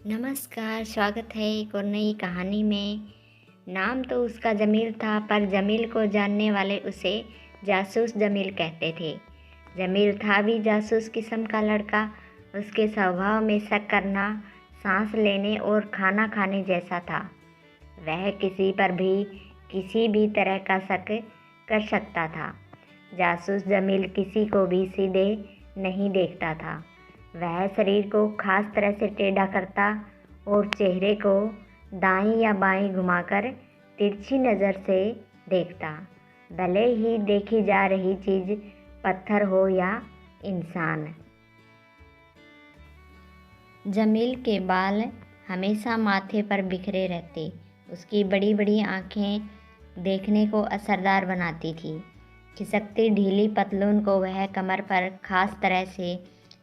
नमस्कार, स्वागत है एक और नई कहानी में। नाम तो उसका जमील था, पर जमील को जानने वाले उसे जासूस जमील कहते थे। जमील था भी जासूस किस्म का लड़का। उसके स्वभाव में शक करना सांस लेने और खाना खाने जैसा था। वह किसी पर भी किसी भी तरह का शक कर सकता था। जासूस जमील किसी को भी सीधे नहीं देखता था। वह शरीर को खास तरह से टेढ़ा करता और चेहरे को दाईं या बाईं घुमाकर तिरछी नज़र से देखता, भले ही देखी जा रही चीज़ पत्थर हो या इंसान। जमील के बाल हमेशा माथे पर बिखरे रहते। उसकी बड़ी बड़ी आँखें देखने को असरदार बनाती थी। खिसकती ढीली पतलून को वह कमर पर खास तरह से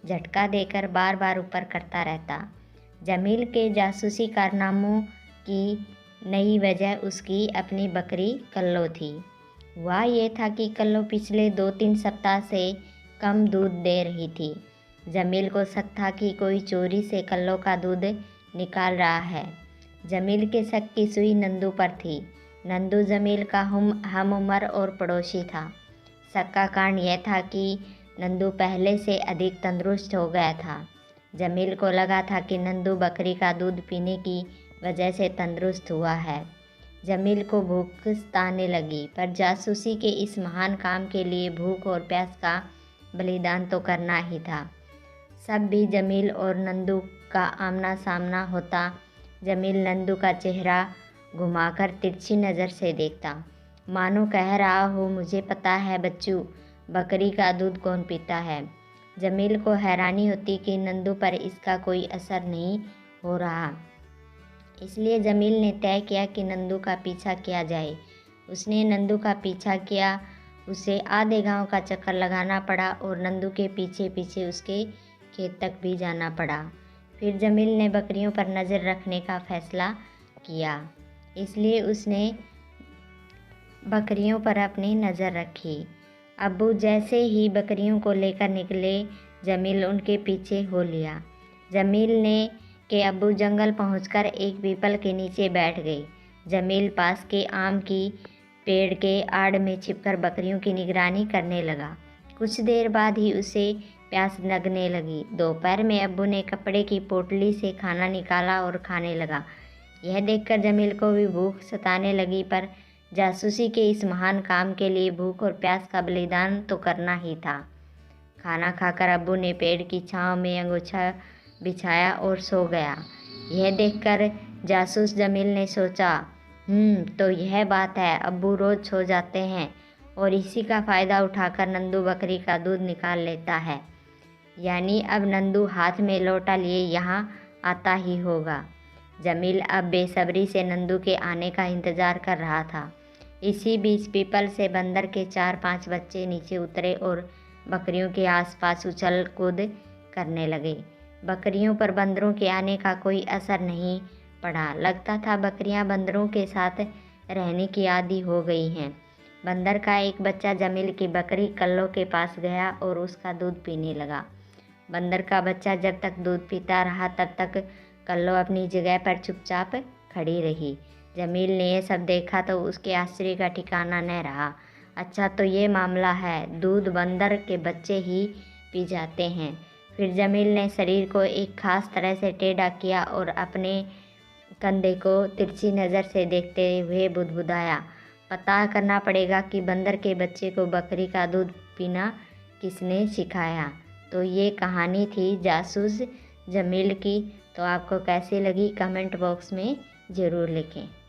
झटका देकर बार बार ऊपर करता रहता। जमील के जासूसी कारनामों की नई वजह उसकी अपनी बकरी कल्लो थी। हुआ ये था कि कल्लो पिछले 2-3 सप्ताह से कम दूध दे रही थी। जमील को शक था कि कोई चोरी से कल्लो का दूध निकाल रहा है। जमील के शक की सुई नंदू पर थी। नंदू जमील का हम उम्र और पड़ोसी था। शक का कारण यह था कि नंदू पहले से अधिक तंदुरुस्त हो गया था। जमील को लगा था कि नंदू बकरी का दूध पीने की वजह से तंदुरुस्त हुआ है। जमील को भूख सताने लगी, पर जासूसी के इस महान काम के लिए भूख और प्यास का बलिदान तो करना ही था। सब भी जमील और नंदू का आमना सामना होता। जमील नंदू का चेहरा घुमाकर तिरछी नज़र से देखता, मानो कह रहा हो, मुझे पता है बच्चू, बकरी का दूध कौन पीता है। जमील को हैरानी होती कि नंदू पर इसका कोई असर नहीं हो रहा। इसलिए जमील ने तय किया कि नंदू का पीछा किया जाए। उसने नंदू का पीछा किया। उसे आधे गांव का चक्कर लगाना पड़ा और नंदू के पीछे पीछे उसके खेत तक भी जाना पड़ा। फिर जमील ने बकरियों पर नज़र रखने का फैसला किया। इसलिए उसने बकरियों पर अपनी नज़र रखी। अब्बू जैसे ही बकरियों को लेकर निकले, जमील उनके पीछे हो लिया। जमील ने के अब्बू जंगल पहुंचकर एक पीपल के नीचे बैठ गए। जमील पास के आम की पेड़ के आड़ में छिपकर बकरियों की निगरानी करने लगा। कुछ देर बाद ही उसे प्यास लगने लगी। दोपहर में अब्बू ने कपड़े की पोटली से खाना निकाला और खाने लगा। यह देखकर जमील को भी भूख सताने लगी, पर जासूसी के इस महान काम के लिए भूख और प्यास का बलिदान तो करना ही था। खाना खाकर अब्बू ने पेड़ की छांव में अंगोछा बिछाया और सो गया। यह देखकर जासूस जमील ने सोचा, तो यह बात है, अब्बू रोज़ सो जाते हैं और इसी का फ़ायदा उठाकर नंदू बकरी का दूध निकाल लेता है। यानी अब नंदू हाथ में लोटा लिए यहाँ आता ही होगा। जमील अब बेसब्री से नंदू के आने का इंतज़ार कर रहा था। इसी बीच पीपल से बंदर के 4-5 बच्चे नीचे उतरे और बकरियों के आसपास उछल कूद करने लगे। बकरियों पर बंदरों के आने का कोई असर नहीं पड़ा। लगता था बकरियां बंदरों के साथ रहने की आदी हो गई हैं। बंदर का एक बच्चा जमील की बकरी कल्लो के पास गया और उसका दूध पीने लगा। बंदर का बच्चा जब तक दूध पीता रहा, तब तक कल्लो अपनी जगह पर चुपचाप खड़ी रही। जमील ने यह सब देखा तो उसके आश्चर्य का ठिकाना न रहा। अच्छा, तो ये मामला है, दूध बंदर के बच्चे ही पी जाते हैं। फिर जमील ने शरीर को एक खास तरह से टेढ़ा किया और अपने कंधे को तिरछी नज़र से देखते हुए बुदबुदाया, पता करना पड़ेगा कि बंदर के बच्चे को बकरी का दूध पीना किसने सिखाया। तो ये कहानी थी जासूस जमील की। तो आपको कैसी लगी कमेंट बॉक्स में ज़रूर लिखें।